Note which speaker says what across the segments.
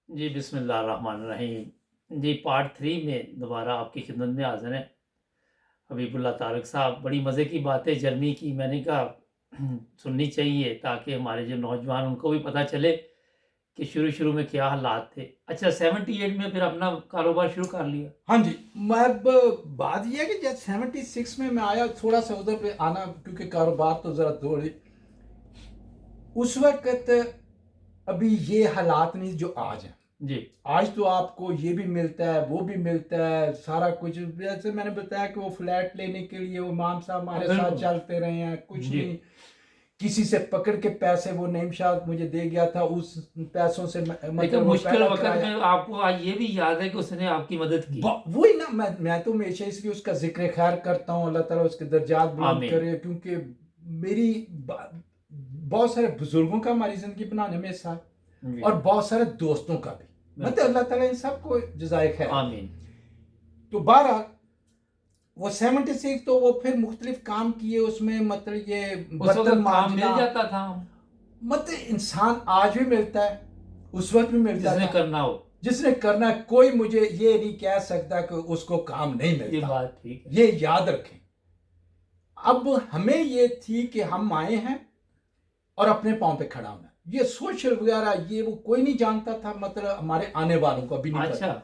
Speaker 1: जी, बिस्मिल्लाहिर्रहमानिर्रहीम। जी, पार्ट 3 में दोबारा आपकी खिदमत में हाज़िर हैं। हबीबुल्लाह तारिक साहब, बड़ी मज़े की बातें जर्नी की, मैंने कहा सुननी चाहिए ताकि हमारे जो नौजवान उनको भी पता चले कि शुरू-शुरू में क्या हालात थे। अच्छा, 78 में फिर अपना कारोबार शुरू कर लिया?
Speaker 2: हाँ जी। मैं अब बात ये है कि जब 76 में मैं आया, थोड़ा सा उधर पे आना, क्योंकि कारोबार तो ज़रा थोड़ी उस वक़्त अभी ये हालात नहीं जो आज हैं।
Speaker 1: जी,
Speaker 2: आज तो आपको ये भी मिलता है, वो भी मिलता है, सारा कुछ। जैसे मैंने बताया कि वो फ्लैट लेने के लिए वो इमाम साहब
Speaker 1: हाँ,
Speaker 2: हमारे साथ
Speaker 1: बिल्कुल।
Speaker 2: चलते रहे हैं, कुछ
Speaker 1: जी,
Speaker 2: नहीं। किसी से पकड़ के पैसे वो नईम शाह मुझे दे गया था, उस पैसों से
Speaker 1: लेकिन
Speaker 2: मतलब वो
Speaker 1: मुश्किल
Speaker 2: पहला
Speaker 1: वक़्त
Speaker 2: किराया।
Speaker 1: में आपको आज ये भी याद है कि उसने आपकी मदद की।
Speaker 2: वही ना, मैं तो हमेशा इसलिए उसका जिक्र खैर करता हूँ, अल्लाह ताला उसके दर्जात बुलंद
Speaker 1: आमीन।
Speaker 2: करे, क्योंकि मेरी बहुत सारे बुजुर्गों का हमारी जिंदगी बनाने में हिस्सा है,
Speaker 1: जी,
Speaker 2: और बहुत सारे दोस्तों का भी। मतलब
Speaker 1: बिल्कुल।
Speaker 2: अल्लाह ताला इन सबको जजाय खैर दे।
Speaker 1: आमीन।
Speaker 2: तो बहरहाल वो 76 तो वो फिर मुख्तलिफ काम किए उसमें, मतलब ये
Speaker 1: उस
Speaker 2: बर्तन
Speaker 1: वक़्त काम
Speaker 2: मांजना।
Speaker 1: मिल जाता था,
Speaker 2: मतलब इंसान आज भी मिलता है, उस वक्त भी मिलता
Speaker 1: जिसने
Speaker 2: था।
Speaker 1: करना हो।
Speaker 2: जिसने करना है, कोई मुझे ये नहीं कह सकता कि उसको काम नहीं
Speaker 1: ये
Speaker 2: मिलता।
Speaker 1: बात ठीक है।
Speaker 2: ये याद रखें। अब हमें ये थी कि हम आए हैं और अपने पाँव पे खड़ा होना है। ये सोशल वगैरह ये वो कोई नहीं जानता था, मतलब हमारे आने वालों को भी नहीं
Speaker 1: अच्छा,
Speaker 2: पता।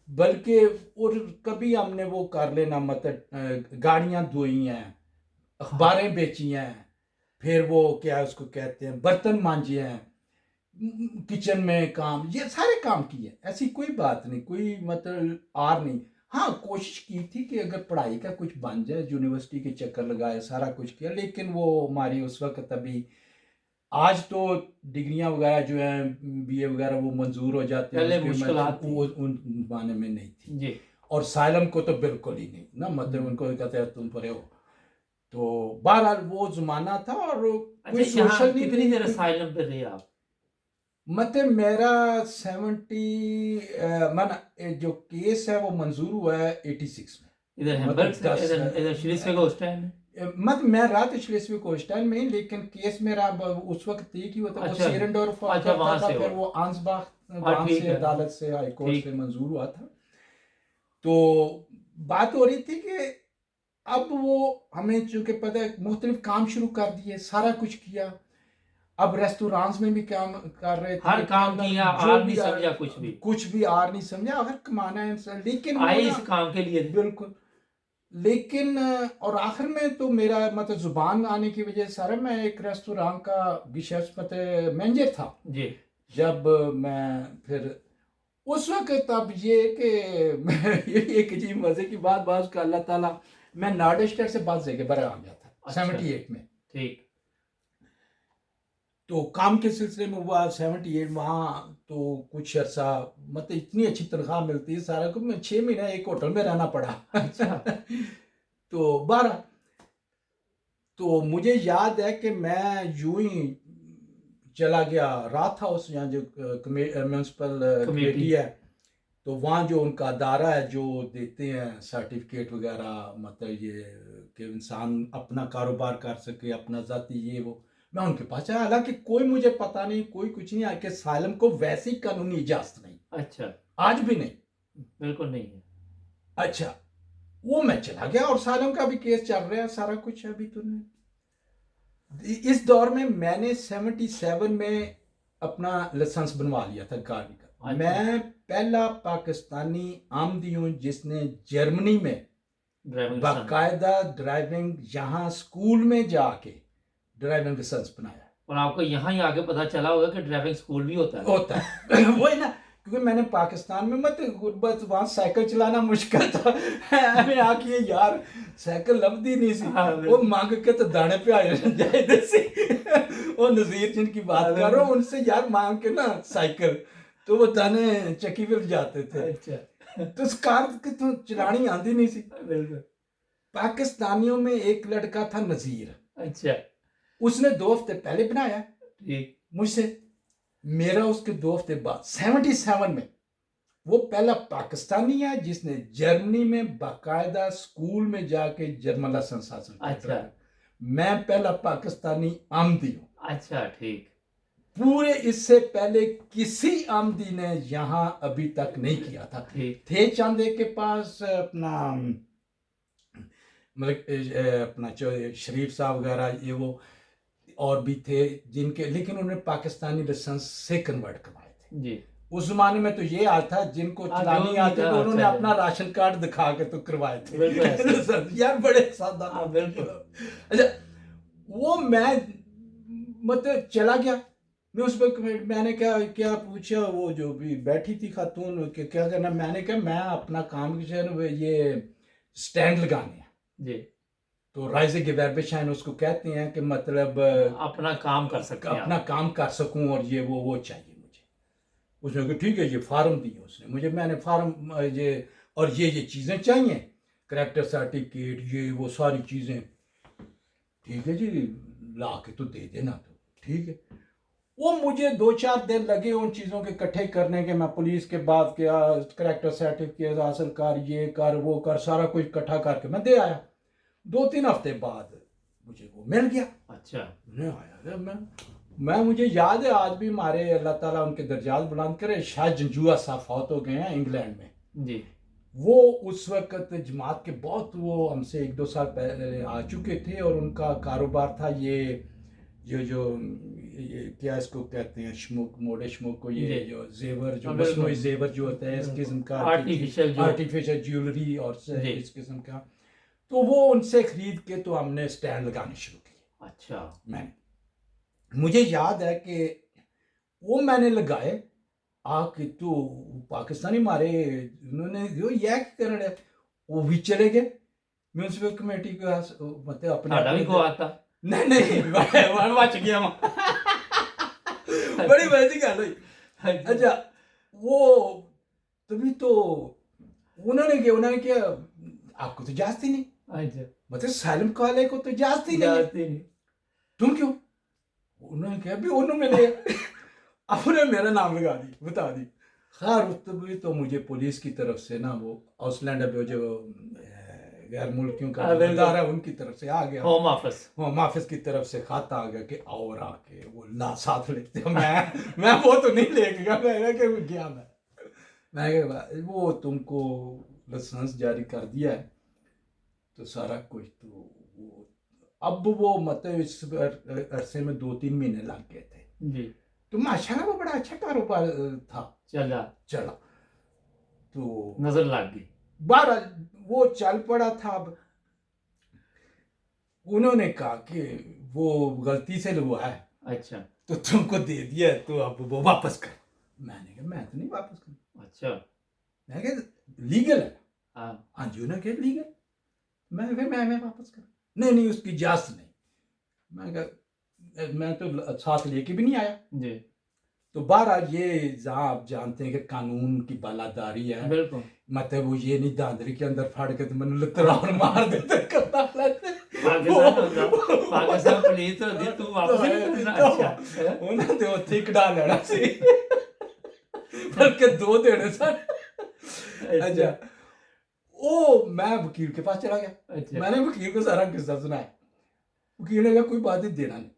Speaker 2: बल्कि और कभी हमने वो कर लेना, मतलब गाड़ियां धोई हैं,
Speaker 1: हाँ,
Speaker 2: अखबारें बेची हैं, फिर वो क्या उसको कहते हैं, बर्तन मांजे हैं, किचन में काम, ये सारे काम किए। ऐसी कोई बात नहीं, कोई मतलब आर नहीं। हाँ, कोशिश की थी कि अगर पढ़ाई का कुछ बन जाए, यूनिवर्सिटी के चक्कर लगाए, सारा कुछ किया, लेकिन वो हमारी उस वक्त अभी, आज तो डिग्रियां वगैरह जो हैं, बीए वगैरह, वो मंजूर हो जाते हैं
Speaker 1: पहले
Speaker 2: उसके, मैं
Speaker 1: मुश्किलात थी।
Speaker 2: वो उन जमाने में नहीं थी।
Speaker 1: जी।
Speaker 2: और साइलम को तो बिल्कुल ही नहीं ना, मतलब
Speaker 1: हुँ।
Speaker 2: उनको कहते हैं तुम परे हो। तो बहरहाल वो जमाना था, और
Speaker 1: अच्छा,
Speaker 2: कोई
Speaker 1: यहाँ
Speaker 2: सोशल नहीं
Speaker 1: कितनी
Speaker 2: थी
Speaker 1: देर
Speaker 2: कोई।
Speaker 1: असाइलम पे रहे आप?
Speaker 2: मतलब मेरा 70 मन जो केस है वो मंजूर हुआ है 86
Speaker 1: इधर
Speaker 2: में,
Speaker 1: हैम्बर्ग
Speaker 2: मतलब
Speaker 1: से,
Speaker 2: 10
Speaker 1: इधर श्रीस्विग होस्टाइन में?
Speaker 2: मतलब मैं रहा तो श्लेस्विग होल्स्टाइन में ही, लेकिन केस मेरा उस वक्त एक ही होता, वो
Speaker 1: अच्छा,
Speaker 2: सीरेंडोर्फ
Speaker 1: अच्छा
Speaker 2: करता
Speaker 1: वहाँ
Speaker 2: था,
Speaker 1: से
Speaker 2: फिर
Speaker 1: हुआ।
Speaker 2: वो आंसबाख
Speaker 1: हाँ,
Speaker 2: वहां
Speaker 1: ठीक
Speaker 2: से
Speaker 1: है।
Speaker 2: अदालत से, हाई कोर्ट से
Speaker 1: ठीक।
Speaker 2: मंजूर हुआ था। तो बात हो रही थी कि अब वो हमें चूंकि पता है, मुख्तलिफ काम शुरू कर दिए, सारा कुछ किया। अब रेस्टोरेंट्स में भी काम कर रहे थे,
Speaker 1: हर काम
Speaker 2: मतलब
Speaker 1: किया,
Speaker 2: जो
Speaker 1: आर नहीं
Speaker 2: भी
Speaker 1: समझा कुछ भी।
Speaker 2: कुछ भी आर नहीं समझा, अगर कमाना है इंसान, लेकिन वो
Speaker 1: आए
Speaker 2: ना,
Speaker 1: इस काम के लिए थे।
Speaker 2: बिल्कुल। लेकिन और आखिर में तो मेरा मतलब जुबान आने की वजह से, सारा मैं एक रेस्टोरेंट का विशेष पते मैनेजर था।
Speaker 1: जी।
Speaker 2: जब मैं फिर उस वक्त, अब ये कि ये एक अजीब मजे की बात का, अल्लाह ताला, मैं नार्डस्टर से बात जगह बरा आ गया था
Speaker 1: अच्छा,
Speaker 2: 78 में।
Speaker 1: ठीक।
Speaker 2: तो काम के सिलसिले में हुआ 78 वहाँ, तो कुछ अर्सा, मतलब इतनी अच्छी तनख्वाह मिलती है, सारा कुछ, मैं 6 महीने एक होटल में रहना पड़ा।
Speaker 1: अच्छा,
Speaker 2: तो 12, तो मुझे याद है कि मैं यूं ही चला गया, रात था उस, यहाँ जो म्यूनसिपल
Speaker 1: कमेटी।
Speaker 2: कमेटी है, तो वहाँ जो उनका अदारा है जो देते हैं सर्टिफिकेट वगैरह, मतलब ये कि इंसान अपना कारोबार कर सके, अपना जाति ये वो, मैं उनके पास आया। हालांकि कोई मुझे पता नहीं, कोई कुछ नहीं, आके सालम को वैसी कानूनी इजाजत नहीं,
Speaker 1: अच्छा,
Speaker 2: आज भी नहीं।
Speaker 1: बिल्कुल नहीं है।
Speaker 2: अच्छा, वो मैं चला गया, और सालम का भी केस चल रहा है, सारा कुछ है अभी तो नहीं। इस दौर में मैंने 77 में अपना लाइसेंस बनवा लिया था गाड़ी का।
Speaker 1: अच्छा,
Speaker 2: मैं पहला पाकिस्तानी आमदी हूँ जिसने जर्मनी में
Speaker 1: ड्राइविंग लाइसेंस।
Speaker 2: बाकायदा ड्राइविंग, यहाँ स्कूल में जाके ड्राइविंग लाइसेंस बनाया।
Speaker 1: और आपको यहाँ ही आके पता चला होगा कि ड्राइविंग स्कूल भी होता है।
Speaker 2: होता है वही ना, क्योंकि मैंने पाकिस्तान में मत गुर्बत, वहां साइकिल चलाना मुश्किल था। हमें आखिए यार, साइकिल लभदी नहीं सी,
Speaker 1: हाँ,
Speaker 2: वो
Speaker 1: बिल्कुल।
Speaker 2: मांग के तो दाने पे आ जाए सी। वो नजीर जिनकी
Speaker 1: हाँ,
Speaker 2: बात कर रहा
Speaker 1: बिल्कुल।
Speaker 2: हूँ, उनसे यार मांग के ना साइकिल, तो वो दाने चक्की पे जाते थे।
Speaker 1: अच्छा।
Speaker 2: तो उस कार की तो चलानी आती नहीं सी।
Speaker 1: बिल्कुल।
Speaker 2: पाकिस्तानियों में एक लड़का था नजीर,
Speaker 1: अच्छा,
Speaker 2: उसने 2 हफ्ते पहले बनाया
Speaker 1: ठीक।
Speaker 2: मुझसे, मेरा उसके 2 हफ्ते बाद 77 में। वो पहला पाकिस्तानी है जिसने जर्मनी में बाकायदा स्कूल में जाके जर्मन लाइसेंस हासिल किया
Speaker 1: अच्छा,
Speaker 2: ड्राइविंग। मैं पहला पाकिस्तानी आमदी हूँ।
Speaker 1: अच्छा, ठीक।
Speaker 2: पूरे इससे पहले किसी आमदी ने यहाँ अभी तक नहीं किया था।
Speaker 1: ठीक
Speaker 2: थे चंद एक के पास अपना मतलब अपना जो शरीफ साहब वगैरह ये वो और भी थे जिनके, लेकिन उन्होंने पाकिस्तानी लाइसेंस से कन्वर्ट करवाए थे।
Speaker 1: जी।
Speaker 2: उस जमाने में तो ये हाल था, जिनको
Speaker 1: हाँ,
Speaker 2: चलानी
Speaker 1: जो भी
Speaker 2: आते
Speaker 1: था,
Speaker 2: तो उन्होंने
Speaker 1: अच्छा
Speaker 2: अपना राशन कार्ड दिखा के तो करवाए थे।
Speaker 1: बिल्कुल ऐसे।
Speaker 2: लाइसेंस। यार बड़े सादा
Speaker 1: हाँ,
Speaker 2: लोग थे।
Speaker 1: बिल्कुल।
Speaker 2: अच्छा, वो मैं मतलब चला गया, मैं उस वक्त मैंने क्या क्या पूछा, वो जो भी बैठी थी खातून कि क्या करना, मैंने कहा मैं अपना काम जो है ना वो ये स्टैंड लगाने हैं।
Speaker 1: जी।
Speaker 2: तो राइज़ गैर पेशाइन उसको कहते हैं कि मतलब
Speaker 1: अपना काम कर सकते हैं
Speaker 2: अपना
Speaker 1: आप।
Speaker 2: काम कर सकूं और ये वो चाहिए मुझे। उसने कहा ठीक है, ये फार्म दिए उसने मुझे, मैंने फार्म ये और ये चीज़ें चाहिए, करेक्टर सर्टिफिकेट ये वो सारी चीज़ें। ठीक है जी, ला के तो दे देना, तो ठीक है। वो मुझे 2-4 दिन लगे उन चीज़ों के इकट्ठे करने के, मैं पुलिस के बाद क्या करेक्टर सर्टिफिकेट हासिल कर, ये कर वो कर, सारा कुछ इकट्ठा करके मैं दे आया। 2-3 हफ्ते बाद मुझे वो मिल गया।
Speaker 1: अच्छा।
Speaker 2: मैं आया मैं मुझे याद है आज भी, हमारे अल्लाह ताला उनके दर्जात बुलंद करे, शायद जंजुआ साहब फौत हो गए हैं इंग्लैंड में।
Speaker 1: जी।
Speaker 2: वो उस वक्त जमात के बहुत, वो हमसे 1-2 साल पहले आ चुके थे और उनका कारोबार था ये जो ये क्या इसको कहते हैं, शमुक, मोड़े शमुक को, ये
Speaker 1: जी।
Speaker 2: जो जेवर जो
Speaker 1: हाँ, बिल्कुल।
Speaker 2: मसनूई जेवर जो होता है इस
Speaker 1: बिल्कुल।
Speaker 2: किस्म का,
Speaker 1: आर्टिफिशियल जो।
Speaker 2: आर्टिफिशियल ज्वेलरी और
Speaker 1: जी।
Speaker 2: इस किस्म का, तो वो उनसे खरीद के तो हमने स्टैंड लगाने शुरू किए।
Speaker 1: अच्छा।
Speaker 2: मैंने, मुझे याद है कि वो मैंने लगाए आके, तो पाकिस्तानी मारे उन्होंने जो यह कर रहे, वो भी चले गए म्यूनसिपल कमेटी के पास, मतलब अपने
Speaker 1: साडा भी
Speaker 2: अपने
Speaker 1: को आता।
Speaker 2: नहीं नहीं मैं बच गया वहां। बड़ी वैसी गल हुई।
Speaker 1: अच्छा।
Speaker 2: अच्छा, वो तभी तो उन्होंने क्या, आपको तो इजाजत ही नहीं,
Speaker 1: अच्छा।
Speaker 2: मतलब सालिम काले को तो इजाजत ही नहीं है,
Speaker 1: जाती नहीं।
Speaker 2: तुम क्यों? उन्होंने कहा भी उन्होंने लिया। अब उन्होंने मेरा नाम लगा दी, बता दी। खैर तभी तो मुझे पुलिस की तरफ से ना, वो आउसलैंड अब जो गैर मुल्कियों का
Speaker 1: हाँ, बिल्कुल।
Speaker 2: जिम्मेदार है उनकी तरफ से आ गया,
Speaker 1: होम ऑफिस।
Speaker 2: होम ऑफिस की तरफ से खाता आ गया कि और आके वो ला साथ लेते हो। मैं वो तो नहीं लेके गया, मैं कि गया मैं कहा, वो तुमको लाइसेंस जारी कर दिया है तो सारा कुछ तो वो, अब वो मतलब इस अरसे में 2-3 महीने लग गए थे,
Speaker 1: जी।
Speaker 2: तो माशाल्लाह वो बड़ा अच्छा कारोबार था,
Speaker 1: चला।
Speaker 2: चला। तो
Speaker 1: नजर लग गई।
Speaker 2: बारह वो चल पड़ा था। अब उन्होंने कहा कि वो गलती से हुआ है
Speaker 1: अच्छा।
Speaker 2: तो तुमको दे दिया है, तो अब वो वापस कर। मैंने कहा मैं तो नहीं वापस करूँ,
Speaker 1: अच्छा।
Speaker 2: मैं कहा लीगल है।
Speaker 1: हाँ।
Speaker 2: हाँ जी, उन्होंने कहा लीगल। मैं वापस कर, नहीं नहीं उसकी इजाजत नहीं। मैं कहा मैं तो साथ लेके भी नहीं आया।
Speaker 1: जी।
Speaker 2: तो बहरहाल ये जहाँ आप जानते हैं कि कानून की बालादारी है,
Speaker 1: बिल्कुल।
Speaker 2: मतलब वो ये नहीं दादरी के अंदर फाड़ के तो मैंने लुत्तरा और मार देते करना लेते।
Speaker 1: पाकिस्तान होता, पाकिस्तान पुलिस तो होती, तू वापस नहीं करना। अच्छा है?
Speaker 2: ਉਹਨਾਂ ਦੇ ਉੱਥੇ ਹੀ ਕਢਾ ਲੈਣਾ ਸੀ, बल्कि 2 देने सर। अच्छा, ओ मैं वकील के पास चला गया,
Speaker 1: अच्छा।
Speaker 2: मैंने वकील को सारा किस्सा सुनाया। वकील ने कहा कोई बात नहीं, देना नहीं।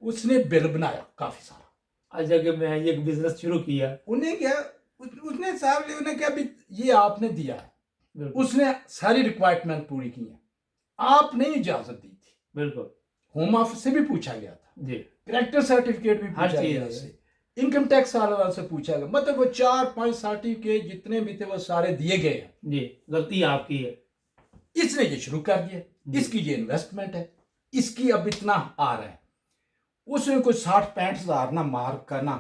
Speaker 2: उसने बिल बनाया काफी सारा।
Speaker 1: अच्छा कि मैं ये बिजनेस शुरू किया।
Speaker 2: उन्हें क्या, उसने साहब ने उन्हें क्या भी ये आपने दिया है,
Speaker 1: बिल्कुल।
Speaker 2: उसने सारी रिक्वायरमेंट पूरी की है, आपने इजाजत दी थी,
Speaker 1: बिल्कुल।
Speaker 2: होम ऑफिस से भी पूछा गया था,
Speaker 1: जी।
Speaker 2: करेक्टर सर्टिफिकेट भी
Speaker 1: हर
Speaker 2: पूछा
Speaker 1: चीज
Speaker 2: गया
Speaker 1: है।
Speaker 2: उससे, इनकम टैक्स वाले से पूछा गया, मतलब वो 4-5 सर्टिफिकेट जितने भी थे वो सारे दिए गए हैं।
Speaker 1: जी। गलती आपकी है।
Speaker 2: इसने ये शुरू कर दिया, इसकी ये इन्वेस्टमेंट है, इसकी अब इतना आ रहा है, उसमें कोई 60-65 हजार ना मार करना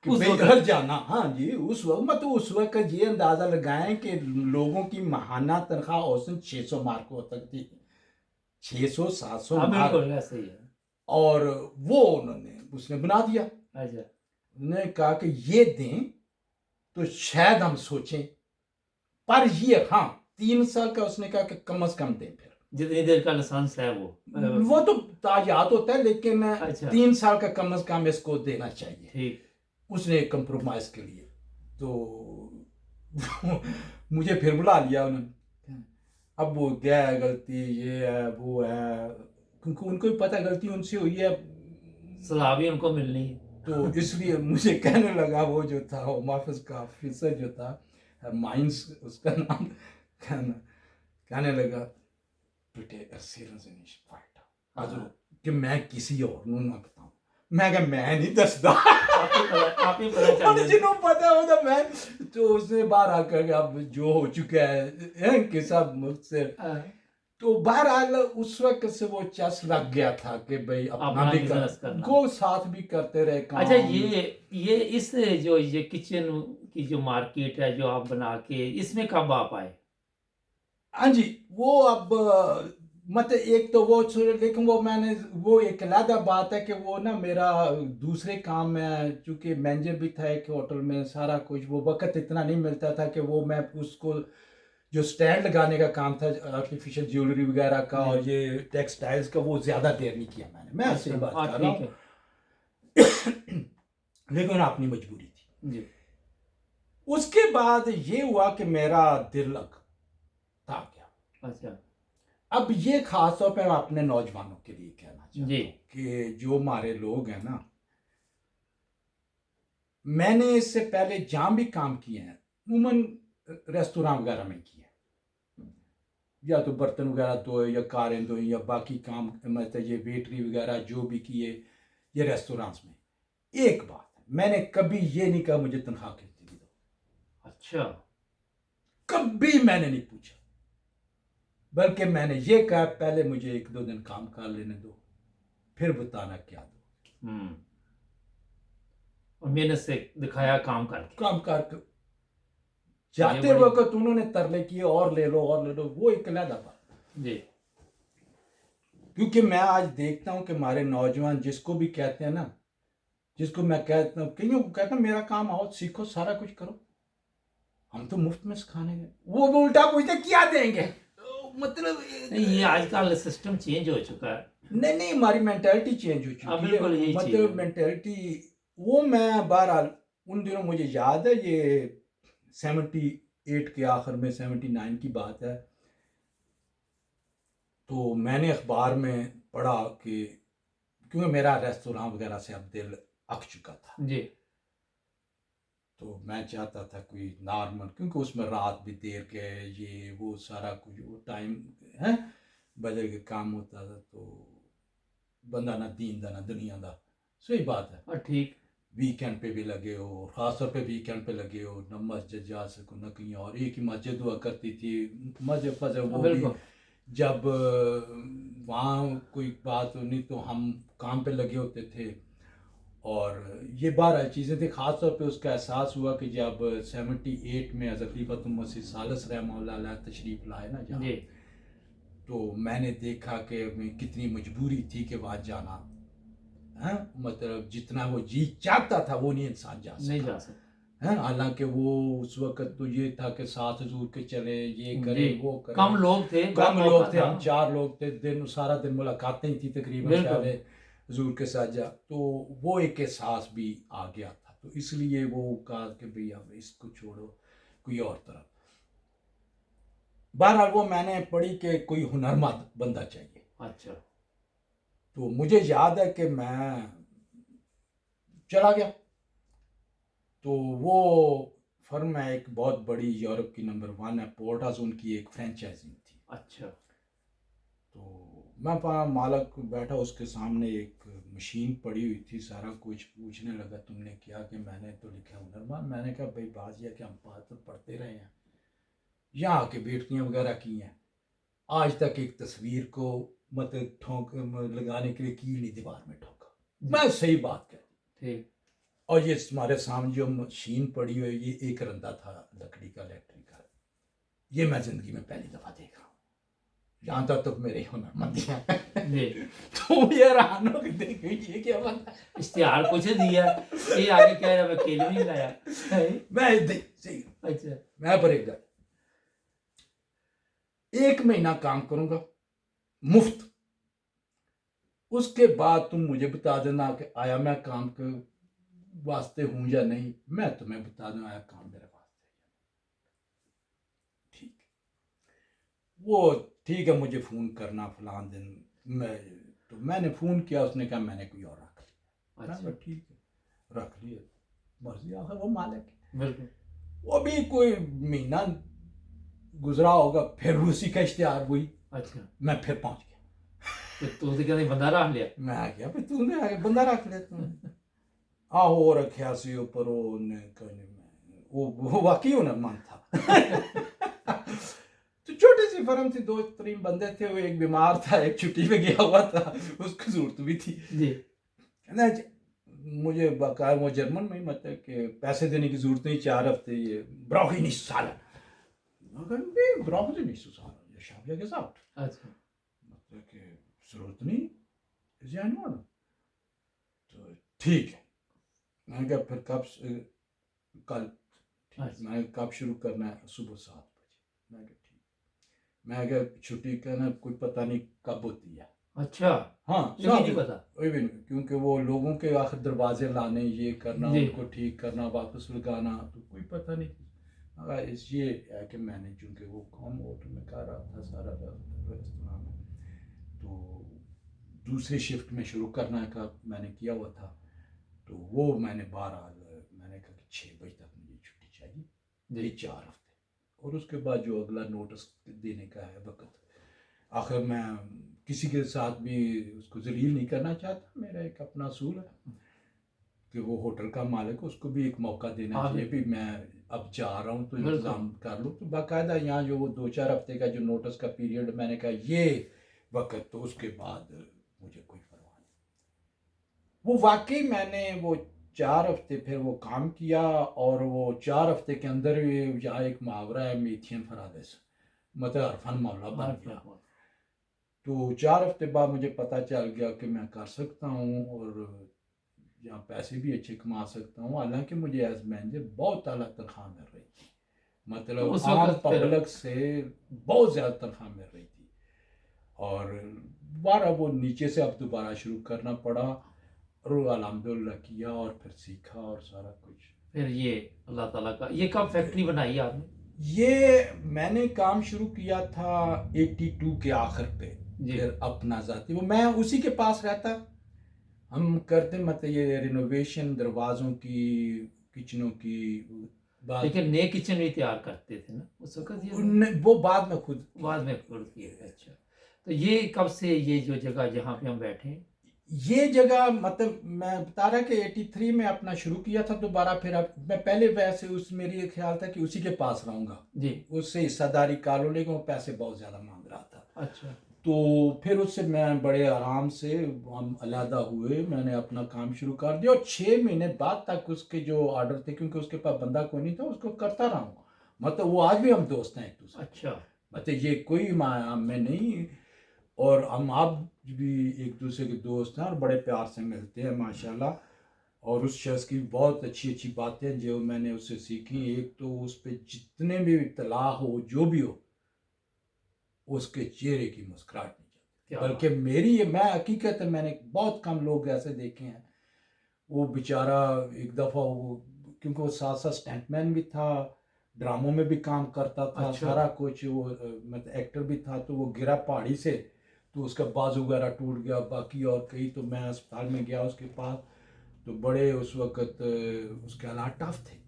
Speaker 2: कि
Speaker 1: उस
Speaker 2: भाई
Speaker 1: वक्त।
Speaker 2: घर जाना। हाँ जी, उस वक्त मतलब उस वक्त का ये अंदाजा लगाएं कि लोगों की माहाना तनख्वाह औसतन 600 मार्क हो सकती थी, 600-700
Speaker 1: हाँ
Speaker 2: मार्क।
Speaker 1: बिल्कुल ऐसे ही है।
Speaker 2: और वो उसने बना दिया।
Speaker 1: अच्छा।
Speaker 2: उन्होंने कहा कि ये दें तो शायद हम सोचें, पर ये हाँ 3 साल का उसने कहा कि कम से कम दें। फिर
Speaker 1: जितनी देर का लाइसेंस है
Speaker 2: वो तो तायात होता है, लेकिन
Speaker 1: अच्छा।
Speaker 2: 3 साल का कम से कम इसको देना चाहिए।
Speaker 1: ठीक।
Speaker 2: उसने कंप्रोमाइज के लिए तो मुझे फिर बुला लिया उन्होंने। अब वो क्या है, गलती ये है वो है, क्योंकि उनको भी पता गलती उनसे हुई है।
Speaker 1: सलाह भी उनको मिलनी है।
Speaker 2: तो इसलिए मुझे कहने लगा वो जो था होम ऑफिस का ऑफिसर जो था माइंस उसका नाम कहने लगा बेटे कि मैं किसी और ਨੂੰ ਨਾ बताऊं मैं क्या मैं नहीं दसदा
Speaker 1: आप ही पता चल
Speaker 2: और
Speaker 1: जाए।
Speaker 2: जिन्हों पता हो तो मैं तो उसने बाहर आकर अब जो हो चुका है कि सब मुझसे
Speaker 1: हाँ,
Speaker 2: तो बहरहाल उस वक्त से वो चस लग गया था कि भाई अपना
Speaker 1: अपना
Speaker 2: भी
Speaker 1: बिजनेस
Speaker 2: कर
Speaker 1: करना।
Speaker 2: को साथ भी करते रहे
Speaker 1: अच्छा,
Speaker 2: काम।
Speaker 1: ये इस जो ये किचन की जो मार्केट है जो आप बना के, इसमें कब आप आए?
Speaker 2: हाँ जी, वो अब मतलब एक तो वो लेकिन वो मैंने वो एक अलग बात है कि वो ना मेरा दूसरे काम में चूंकि मैनेजर भी था एक होटल में सारा कुछ वो वक्त इतना नहीं मिलता था कि वो मैं उसको जो स्टैंड लगाने का काम था आर्टिफिशियल ज्वेलरी वगैरह का
Speaker 1: जी।
Speaker 2: और ये टेक्सटाइल्स का वो ज़्यादा देर नहीं किया मैं ऐसे ही
Speaker 1: अच्छा,
Speaker 2: बात
Speaker 1: हाँ
Speaker 2: कर रहा
Speaker 1: ठीक
Speaker 2: हूँ।
Speaker 1: है।
Speaker 2: लेकिन अपनी मजबूरी थी।
Speaker 1: जी।
Speaker 2: उसके बाद ये हुआ कि मेरा दिल था गया।
Speaker 1: अच्छा।
Speaker 2: अब ये खास तौर पे मैं अपने नौजवानों के लिए कहना चाहता
Speaker 1: जी।
Speaker 2: हूँ कि जो हमारे लोग हैं ना, मैंने इससे पहले जहाँ भी काम किए हैं उमूमन रेस्टोरेंट वगैरह में किए हैं, या तो बर्तन वगैरह धोए या कारें धोए या बाकी काम मतलब ये वेटरी वगैरह जो भी किए ये रेस्टोरेंट्स में। एक बात मैंने कभी ये नहीं कहा मुझे तनख्वाह कितनी दो,
Speaker 1: अच्छा।
Speaker 2: कभी मैंने नहीं पूछा, बल्कि मैंने ये कहा पहले मुझे एक दो दिन काम कर लेने दो फिर बताना क्या दो।
Speaker 1: और मेहनत से दिखाया काम करके।
Speaker 2: काम कर
Speaker 1: ये
Speaker 2: जाते
Speaker 1: बड़ी।
Speaker 2: वक्त उन्होंने तरले किए और ले लो और ले लो, वो एक अलग बात।
Speaker 1: जी।
Speaker 2: क्योंकि मैं आज देखता हूं कि हमारे नौजवान जिसको भी कहते हैं ना, जिसको मैं कहता हूँ कईयों को कहता हूँ मेरा काम आओ सीखो सारा कुछ करो, हम तो मुफ्त में सिखाने गए, वो भी उल्टा पूछते क्या देंगे। तो मतलब
Speaker 1: नहीं, ये आजकल सिस्टम चेंज हो चुका है।
Speaker 2: नहीं हमारी मेंटालिटी चेंज हो
Speaker 1: हाँ,
Speaker 2: चुकी है।
Speaker 1: बिल्कुल यही चीज
Speaker 2: मतलब
Speaker 1: है।
Speaker 2: मेंटालिटी वो मैं बहरहाल उन दिनों मुझे याद है ये 78 के आखिर में 79 की बात है। तो मैंने अखबार में पढ़ा कि क्योंकि मेरा रेस्तोरां वगैरह से अब दिल अक चुका था,
Speaker 1: जी।
Speaker 2: तो मैं चाहता था कोई नॉर्मल, क्योंकि उसमें रात भी देर के ये वो सारा कुछ वो टाइम है बदल के काम होता था, तो बंदा ना दीन दा ना दुनिया दा, सही बात है।
Speaker 1: और ठीक।
Speaker 2: वीकेंड पे भी लगे हो, खासतौर पे वीकेंड पे लगे हो, न मस्जिद जा सको न कहीं और, एक ही मस्जिद हुआ करती थी मस्जिद फजर, वो भी
Speaker 1: बिल्कुल।
Speaker 2: जब वहाँ कोई बात नहीं तो हम काम पे लगे होते थे। और ये 12 चीज़ें थी, ख़ास तौर पे उसका एहसास हुआ कि जब 78 में हज़रत खलीफतुल मसीह सालिस रहमतुल्लाह अलैह तशरीफ़ लाए ना जहाँ,
Speaker 1: जी।
Speaker 2: तो मैंने देखा कि कितनी मजबूरी थी कि वहाँ जाना है, मतलब जितना वो जी चाहता था वो नहीं इंसान जा
Speaker 1: नहीं
Speaker 2: सका
Speaker 1: जा सकते।
Speaker 2: है। हालांकि वो उस वक्त तो ये था कि साथ हजूर के चले ये करे
Speaker 1: जी।
Speaker 2: वो करे,
Speaker 1: कम लोग थे, बड़ा
Speaker 2: कम
Speaker 1: मौका
Speaker 2: लोग थे,
Speaker 1: था।
Speaker 2: हम 4 लोग थे, दिन सारा दिन मुलाकातें ही थी तकरीबन
Speaker 1: बिल्कुल।
Speaker 2: शायद हजूर के साथ जा, तो वो एक एहसास भी आ गया था, तो इसलिए वो कहा कि भाई अब इसको छोड़ो कोई और तरफ। बहरहाल वो मैंने पढ़ी कि कोई हुनरमंद बंदा चाहिए।
Speaker 1: अच्छा।
Speaker 2: तो मुझे याद है कि मैं चला गया, तो वो फर्म है एक बहुत बड़ी यूरोप की नंबर 1 है, पोर्टास उनकी एक फ्रेंचाइजी थी।
Speaker 1: अच्छा।
Speaker 2: तो मैं वहाँ मालक बैठा, उसके सामने एक मशीन पड़ी हुई थी, सारा कुछ पूछने लगा तुमने क्या, कि मैंने तो लिखा हुनरमंद। मैंने कहा भाई बात यह कि हम बात तो पढ़ते रहे हैं, यहाँ आके बेटियाँ वगैरह की हैं, आज तक एक तस्वीर को मतलब ठोंक लगाने के लिए कील नहीं दीवार में ठोका। मैं सही बात कह,
Speaker 1: ठीक।
Speaker 2: और ये तुम्हारे सामने जो मशीन पड़ी हुई है ये एक रंदा था लकड़ी का इलेक्ट्रिक का, ये मैं जिंदगी में पहली दफा देख रहा हूँ, यहाँ तक तो मेरे हुनरमंदियाँ
Speaker 1: जी।
Speaker 2: तो ये हैरान हो के देखो ये क्या बंदा
Speaker 1: इश्तिहार कुछ दिया, ये आगे कह रहा मैं केले नहीं लाया।
Speaker 2: मैं सही
Speaker 1: अच्छा।
Speaker 2: मैं पर एक महीना काम करूंगा मुफ्त, उसके बाद तुम मुझे बता देना कि आया मैं काम के वास्ते हूं या नहीं, मैं तुम्हें बता दूं आया काम मेरे वास्ते। ठीक, वो ठीक है मुझे फ़ोन करना फलां दिन, मैं तो मैंने फ़ोन किया, उसने कहा मैंने कोई और रख लिया।
Speaker 1: अच्छा।
Speaker 2: ठीक है, रख लिए, मर्जी आखिर वो मालिक है।
Speaker 1: बिल्कुल।
Speaker 2: वो भी कोई महीना गुजरा होगा, फिर उसी का इश्तिहार हुई,
Speaker 1: अच्छा,
Speaker 2: मैं फिर पहुंच गया।
Speaker 1: तो तू तो कहते बंदा रख लिया।
Speaker 2: मैं आ गया भाई, तूने आगे बंदा रख लिया तूने। आहो रखा सी ऊपर वो वाकई होना मन था। तो छोटी सी फर्म थी, 2-3 बंदे थे, वो एक बीमार था, एक छुट्टी पे गया हुआ था, उसकी जरूरत भी थी।
Speaker 1: जी।
Speaker 2: कहना मुझे बाकायदा वो जर्मन में मतलब कि पैसे देने की जरूरत नहीं, 4 हफ्ते ये brauche ich nicht zahlen। मगर नहीं, brauchen Sie nicht zu zahlen, ich habe ja gesagt।
Speaker 1: अच्छा,
Speaker 2: मतलब कि जरूरत नहीं, ist ja in Ordnung। तो ठीक है, मैंने कहा फिर कब कल, ठीक,
Speaker 1: अच्छा,
Speaker 2: मैं कब शुरू करना है, सुबह 7 बजे। मैं कहा ठीक, मैं कहा छुट्टी का ना कोई पता नहीं कब होती है।
Speaker 1: अच्छा,
Speaker 2: हाँ
Speaker 1: ये भी नहीं
Speaker 2: 7
Speaker 1: पता।
Speaker 2: वही भी नहीं, क्योंकि वो लोगों के आखिर दरवाजे लाने, ये करना,
Speaker 1: जी।
Speaker 2: उनको ठीक करना, वापस लगाना, तो कोई पता नहीं। मगर इस ये है कि मैंने चूँकि वो कॉम होटल में कर रहा था सारा रेस्तरां में, तो दूसरी शिफ्ट में शुरू करने का मैंने किया हुआ था, तो वो मैंने बहरहाल मैंने कहा कि 6 बजे तक मुझे छुट्टी चाहिए,
Speaker 1: जी।
Speaker 2: ये 4 हफ्ते, और उसके बाद जो अगला नोटिस देने का है वक्त। आखिर मैं किसी के साथ भी उसको जलील नहीं करना चाहता, मेरा एक अपना असूल है कि वो होटल का मालिक है, उसको भी एक मौका देना
Speaker 1: हाँ,
Speaker 2: चाहिए भी मैं अब जा रहा हूँ तो
Speaker 1: बिल्कुल।
Speaker 2: इंतज़ाम कर लो। तो बाकायदा यहाँ जो वो 2-4 हफ्ते का जो नोटिस का पीरियड, मैंने कहा ये वक्त, तो उसके बाद मुझे कोई परवाह नहीं। वो वाकई मैंने वो 4 हफ्ते फिर वो काम किया, और वो 4 हफ्ते के अंदर यहाँ एक मुहावरा है, मीथियन फरादिस, मतलब अरफन मौला बन
Speaker 1: हाँ,
Speaker 2: गया।
Speaker 1: हाँ,
Speaker 2: तो 4 हफ्ते बाद मुझे पता चल गया कि मैं कर सकता हूँ, और यहाँ पैसे भी अच्छे कमा सकता हूँ। हालांकि मुझे एज मैनेजर बहुत आला तनख्वाह मिल रही थी,
Speaker 1: तो
Speaker 2: मतलब
Speaker 1: उस
Speaker 2: आम
Speaker 1: वक्त फिर
Speaker 2: पब्लिक से बहुत ज़्यादा तनख्वाह मिल रही थी, और दोबारा वो नीचे से अब दोबारा शुरू करना पड़ा, और वो अल्हम्दुलिल्लाह किया, और फिर सीखा और सारा कुछ।
Speaker 1: फिर ये अल्लाह ताला का, ये कब फैक्ट्री बनाई आपने?
Speaker 2: ये मैंने काम शुरू किया था 82 के आखिर पे,
Speaker 1: जी।
Speaker 2: फिर अपना ज़ाती, वो मैं उसी के पास रहता, हम करते मतलब ये रिनोवेशन, दरवाज़ों की, किचनों की बात।
Speaker 1: लेकिन नए किचन भी तैयार करते थे ना उस वक्त, ये
Speaker 2: वो बाद में खुद
Speaker 1: बाद में खुद किए। अच्छा, तो ये कब से ये जो जगह जहाँ पे हम बैठे हैं?
Speaker 2: ये जगह मतलब मैं बता रहा कि 83 में अपना शुरू किया था दोबारा, फिर अब मैं पहले वैसे उस मेरी एक ख्याल था कि उसी के पास रहूँगा,
Speaker 1: जी।
Speaker 2: उससे हिस्सादारी कर लो, लेकिन वो पैसे बहुत ज़्यादा मांग रहा था।
Speaker 1: अच्छा,
Speaker 2: तो फिर उससे मैं बड़े आराम से, हम अलहदा हुए, मैंने अपना काम शुरू कर दिया, और 6 महीने बाद तक उसके जो ऑर्डर थे, क्योंकि उसके पास बंदा कोई नहीं था, उसको करता रहा हूँ। मतलब वो आज भी हम दोस्त हैं एक दूसरे के।
Speaker 1: अच्छा,
Speaker 2: मतलब ये कोई में नहीं, और हम आप भी एक दूसरे के दोस्त हैं, और बड़े प्यार से मिलते हैं माशाल्लाह। और उस शख्स की बहुत अच्छी अच्छी बातें जो मैंने उससे सीखी, एक तो उस पर जितने भी इत्तला हो, जो भी हो, उसके चेहरे की मुस्कुराहट नहीं जाती,
Speaker 1: क्या
Speaker 2: बल्कि
Speaker 1: बात।
Speaker 2: मेरी ये, मैं हकीकत है, मैंने बहुत कम लोग ऐसे देखे हैं। वो बेचारा एक दफ़ा वो, क्योंकि वो साथ साथ स्टंटमैन भी था, ड्रामों में भी काम करता था,
Speaker 1: अच्छा,
Speaker 2: सारा कुछ, वो मतलब एक्टर भी था, तो वो गिरा पहाड़ी से, तो उसका बाजू वगैरह टूट गया, बाकी और कई, तो मैं अस्पताल में गया उसके पास, तो बड़े उस वक़्त उसके हालात टफ थे।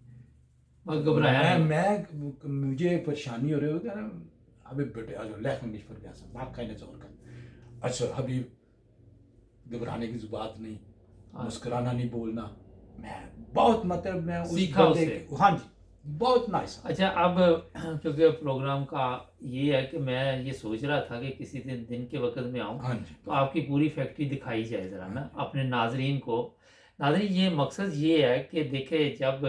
Speaker 1: मगर घबराया नहीं।
Speaker 2: मुझे परेशानी हो रही होती है ना, अभी बेटे आ जाओ, लेख में निष्फर गया सब भाग खाने जोर कर, अच्छा अभी घबराने की बात नहीं,
Speaker 1: हाँ,
Speaker 2: मुस्कुराना नहीं, बोलना। मैं बहुत मतलब मैं उस
Speaker 1: सीखा
Speaker 2: बंदे
Speaker 1: उससे।
Speaker 2: के, हाँ जी, बहुत नाइस।
Speaker 1: अच्छा, अब क्योंकि प्रोग्राम का ये है कि मैं ये सोच रहा था कि किसी दिन के वक्त में आऊँ,
Speaker 2: हाँ जी,
Speaker 1: तो आपकी पूरी फैक्ट्री दिखाई जाए ज़रा
Speaker 2: हाँ
Speaker 1: ना
Speaker 2: जी,
Speaker 1: अपने नाजरीन को। नाजरीन, ये मकसद ये है कि देखे, जब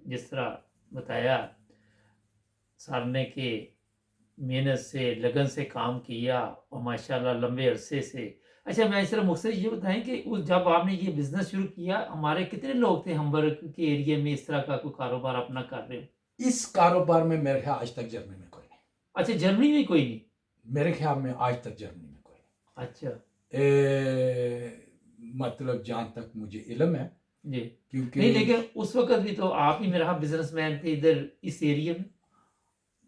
Speaker 1: जिस तरह बताया सर ने कि मेहनत से, लगन से काम किया और माशाल्लाह लंबे अरसे से। अच्छा, मैं सिर्फ मुझसे ये बताएं कि उस जब आपने ये बिज़नेस शुरू किया, हमारे कितने लोग थे हम्बर्ग के एरिया में इस तरह का कोई कारोबार अपना कर रहे हो?
Speaker 2: इस कारोबार में मेरे ख्याल आज तक जर्मनी में कोई नहीं,
Speaker 1: अच्छा, जर्मनी में कोई नहीं?
Speaker 2: मेरे ख्याल में आज तक जर्मनी में कोई
Speaker 1: अच्छा,
Speaker 2: नहीं, मतलब जहाँ तक मुझे इल्म है,
Speaker 1: जी।
Speaker 2: क्योंकि
Speaker 1: नहीं, लेकिन उस वक़्त भी तो आप ही मेरा बिज़नेसमैन थे इधर इस एरिया में।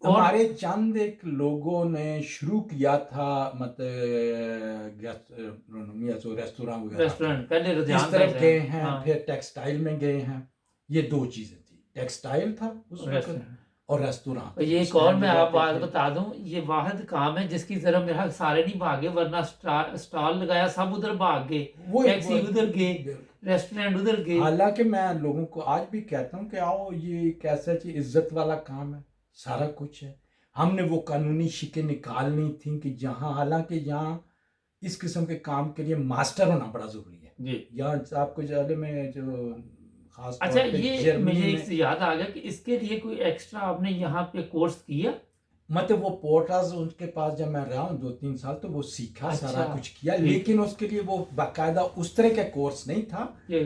Speaker 2: हमारे चंद एक लोगों ने शुरू किया था, मतलब गैस्ट्रोनोमी जो रेस्टोरेंट वगैरह
Speaker 1: रेस्टोरेंट पहले
Speaker 2: इस
Speaker 1: रुझान था
Speaker 2: तरफ गए
Speaker 1: शायद।
Speaker 2: हैं,
Speaker 1: हाँ,
Speaker 2: फिर टेक्सटाइल में गए हैं। ये दो चीजें थी, टेक्सटाइल था उस वक्त
Speaker 1: रेस्टोरेंट।
Speaker 2: और रेस्टोरेंट
Speaker 1: और
Speaker 2: थे,
Speaker 1: ये एक और
Speaker 2: स्टैंड
Speaker 1: मैं आप
Speaker 2: लगाते
Speaker 1: बात
Speaker 2: थे।
Speaker 1: बता दूं, ये वाहिद काम है जिसकी तरफ मेरा ख्याल सारे नहीं भागे, वरना स्टॉल लगाया सब उधर भाग गए,
Speaker 2: वो
Speaker 1: टैक्सी उधर गए,
Speaker 2: बिल्कुल।
Speaker 1: रेस्टोरेंट उधर गए।
Speaker 2: हालांकि मैं लोगों को आज भी कहता हूँ कि आओ, ये एक ऐसा चीज इज्जत वाला काम है, सारा कुछ है। हमने वो कानूनी शिकें निकालनी थी कि जहाँ, हालांकि यहाँ इस किस्म के काम के लिए मास्टर होना बड़ा जरूरी है।
Speaker 1: जी।
Speaker 2: यहाँ आपको जाने में जो खास
Speaker 1: अच्छा,
Speaker 2: तौर पे
Speaker 1: ये
Speaker 2: जर्मनी
Speaker 1: मुझे एक
Speaker 2: में,
Speaker 1: से याद आ गया कि इसके लिए कोई एक्स्ट्रा आपने यहाँ पे कोर्स किया?
Speaker 2: मतलब वो पोर्टाज उनके पास जब मैं रहा हूँ 2-3 साल, तो वो सीखा, सारा
Speaker 1: अच्छा,
Speaker 2: कुछ किया,
Speaker 1: ठीक।
Speaker 2: लेकिन उसके लिए वो बाकायदा उस तरह का कोर्स नहीं था।
Speaker 1: ये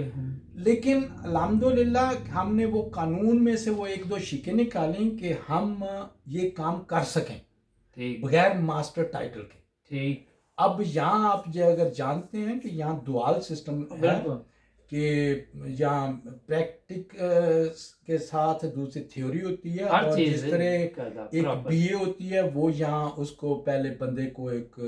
Speaker 2: लेकिन अल्हम्दुलिल्लाह हमने वो कानून में से वो एक दो शिकें निकाली कि हम ये काम कर सकें
Speaker 1: ठीक
Speaker 2: बगैर मास्टर टाइटल के।
Speaker 1: ठीक।
Speaker 2: अब यहाँ आप अगर जानते हैं कि यहाँ दुआल सिस्टम है,
Speaker 1: बिल्कुल।
Speaker 2: कि यहाँ प्रैक्टिक के साथ दूसरी थ्योरी होती है,
Speaker 1: हर
Speaker 2: और
Speaker 1: चीज
Speaker 2: जिस तरह
Speaker 1: कायदा
Speaker 2: एक
Speaker 1: प्रॉपर।
Speaker 2: बीए होती है, वो यहाँ उसको पहले बंदे को एक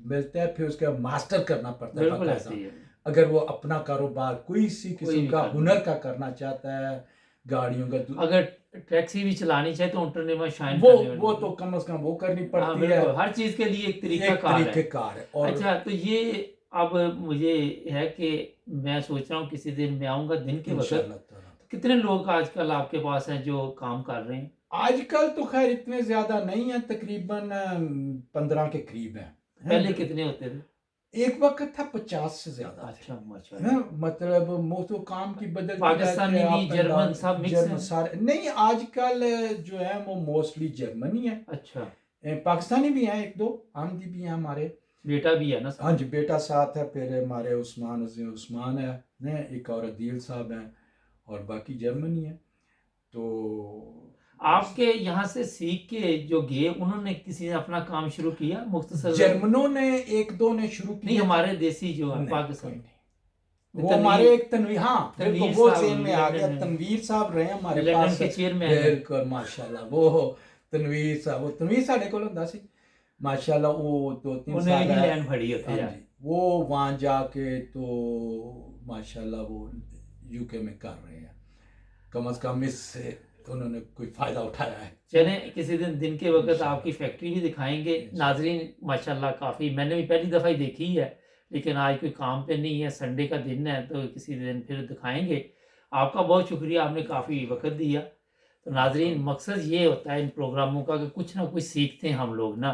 Speaker 2: मिलता है, फिर उसके बाद मास्टर करना पड़ता है
Speaker 1: बिल्कुल ऐसे
Speaker 2: बाकायदा।
Speaker 1: ही है।
Speaker 2: अगर वो अपना कारोबार कोई सी
Speaker 1: कोई
Speaker 2: किस्म
Speaker 1: भी
Speaker 2: का
Speaker 1: करना।
Speaker 2: हुनर का करना चाहता है, गाड़ियों का
Speaker 1: अगर टैक्सी भी चलानी चाहे तो इंटरनेट शाइन
Speaker 2: वो
Speaker 1: करने
Speaker 2: वो
Speaker 1: वाली।
Speaker 2: तो कम से कम वो करनी
Speaker 1: हाँ
Speaker 2: पड़ती है,
Speaker 1: बिल्कुल, हर चीज के लिए एक तरीका
Speaker 2: एक
Speaker 1: कार है।
Speaker 2: तरीकेकार है। और
Speaker 1: अच्छा, तो ये अब मुझे है कि मैं सोच रहा हूँ किसी दिन मैं आऊँगा दिन के वक्त,
Speaker 2: इंशाअल्लाह ताला।
Speaker 1: कितने लोग आजकल आपके पास हैं जो काम कर रहे हैं?
Speaker 2: आजकल तो खैर इतने ज्यादा नहीं है, तकरीबन 15 के करीब है।
Speaker 1: पहले कितने होते थे?
Speaker 2: एक वक्त था 50 से ज्यादा थे।
Speaker 1: अच्छा,
Speaker 2: हैं,
Speaker 1: माशाल्लाह।
Speaker 2: मतलब वो तो काम की बदलती
Speaker 1: पाकिस्तानी
Speaker 2: रहती है,
Speaker 1: भी,
Speaker 2: up and
Speaker 1: जर्मन
Speaker 2: down,
Speaker 1: सब मिक्स
Speaker 2: जर्मन
Speaker 1: हैं?
Speaker 2: सारे नहीं, आजकल जो है वो मोस्टली जर्मनी है।
Speaker 1: अच्छा,
Speaker 2: पाकिस्तानी भी हैं, एक दो आमदी भी हैं हमारे।
Speaker 1: बेटा भी है ना
Speaker 2: हाँ
Speaker 1: साथ?
Speaker 2: जी, बेटा साथ है, फिर हमारे उस्मान है, एक और अदील साहब हैं, और बाकी जर्मनी है। तो
Speaker 1: आपके यहाँ से सीख के जो गए उन्होंने किसी ने अपना काम शुरू किया मुख्तसर?
Speaker 2: जर्मनों ने एक दो ने शुरू
Speaker 1: नहीं,
Speaker 2: किया।
Speaker 1: हमारे देसी जो है
Speaker 2: नहीं,
Speaker 1: पाकिस्तान।
Speaker 2: कोई नहीं। वो हमारे एक तनवीर, हाँ बिल्कुल,
Speaker 1: तनवीर
Speaker 2: वो
Speaker 1: साहब
Speaker 2: जेन में आ गया।
Speaker 1: लंदन में।
Speaker 2: तनवीर साहब रहे हमारे
Speaker 1: लंदन
Speaker 2: पास,
Speaker 1: के चेयरमैन हैं।
Speaker 2: बिल्कुल माशाल्लाह। वो तनवीर साहब, वो तनवीर साढ़े को हुंदा सी माशाल्लाह, वो 2-3
Speaker 1: उन्हें
Speaker 2: साल
Speaker 1: ही
Speaker 2: है।
Speaker 1: लैंड फड़ी होती
Speaker 2: हाँ
Speaker 1: है।
Speaker 2: जी, वो वहाँ जाके तो माशाल्लाह वो यूके में कर रहे हैं, कम से कम इससे उन्होंने कोई फायदा उठाया है।
Speaker 1: चले किसी दिन के वक्त
Speaker 2: इंशाल्लाह।
Speaker 1: आपकी फैक्ट्री भी दिखाएंगे।
Speaker 2: इंशाल्लाह।
Speaker 1: नाजरीन माशाल्लाह काफ़ी, मैंने भी पहली दफ़ा ही देखी है, लेकिन आज कोई काम पे नहीं है, संडे का दिन है, तो किसी दिन फिर दिखाएंगे। आपका बहुत शुक्रिया, आपने काफ़ी वक्त दिया। तो नाजरीन, मकसद ये होता है इन प्रोग्रामों का कि कुछ ना कुछ सीखते हैं हम लोग ना,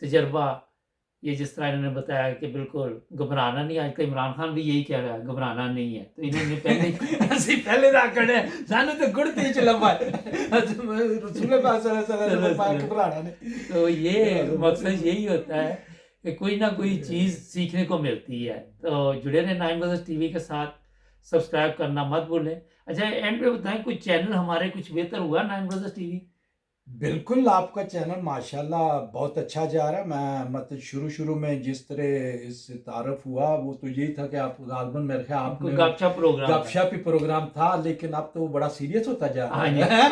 Speaker 1: तजर्बा। ये जिस तरह इन्होंने बताया कि बिल्कुल घबराना नहीं, आजकल इमरान खान भी यही कह रहा है, घबराना नहीं है, तो इन्होंने पहले
Speaker 2: ਅਸੀਂ ਪਹਿਲੇ ਦਾ ਕੜਿਆ, ਸਾਨੂੰ ਤੇ ਗੁੜ ਤੇ ਚਲਵਾ रसूल पाक सल्लल्लाहु अलैहि वसल्लम पाक घबराना नहीं।
Speaker 1: तो ये मकसद यही होता है कि कोई ना कोई चीज़ सीखने को मिलती है। तो जुड़े रहे 9 ब्रदर्स टीवी के साथ, सब्सक्राइब करना मत भूलें। अच्छा, एंड पे बताएं कोई चैनल हमारे कुछ बेहतर हुआ 9 ब्रदर्स टीवी?
Speaker 2: बिल्कुल, आपका चैनल माशाल्लाह बहुत अच्छा जा रहा है। मैं मतलब शुरू में जिस तरह इससे तारुफ हुआ, वो तो यही था कि आप गालबन मेरे ख्याल
Speaker 1: कोई
Speaker 2: आपने
Speaker 1: गपशप प्रोग्राम था।
Speaker 2: गपशप ही प्रोग्राम था, लेकिन अब तो वो बड़ा सीरियस होता जा रहा
Speaker 1: हाँ जी।
Speaker 2: है।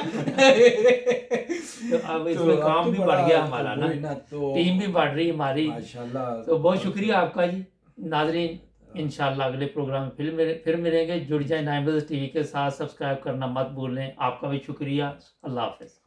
Speaker 1: तो अब
Speaker 2: तो
Speaker 1: इसमें
Speaker 2: अब
Speaker 1: काम
Speaker 2: तो
Speaker 1: भी
Speaker 2: बड़ा
Speaker 1: बढ़ गया हमारा ना,
Speaker 2: वही ना, तो
Speaker 1: टीम भी बढ़ रही हमारी।
Speaker 2: माशाल्लाह।
Speaker 1: तो बहुत शुक्रिया आपका जी। नाजरीन, इंशाल्लाह अगले प्रोग्राम में फिर मिलेंगे। जुड़ जाए 9 ब्रदर्स टीवी के साथ, सब्सक्राइब करना मत भूलें। आपका भी शुक्रिया। अल्लाह हाफ़िज़।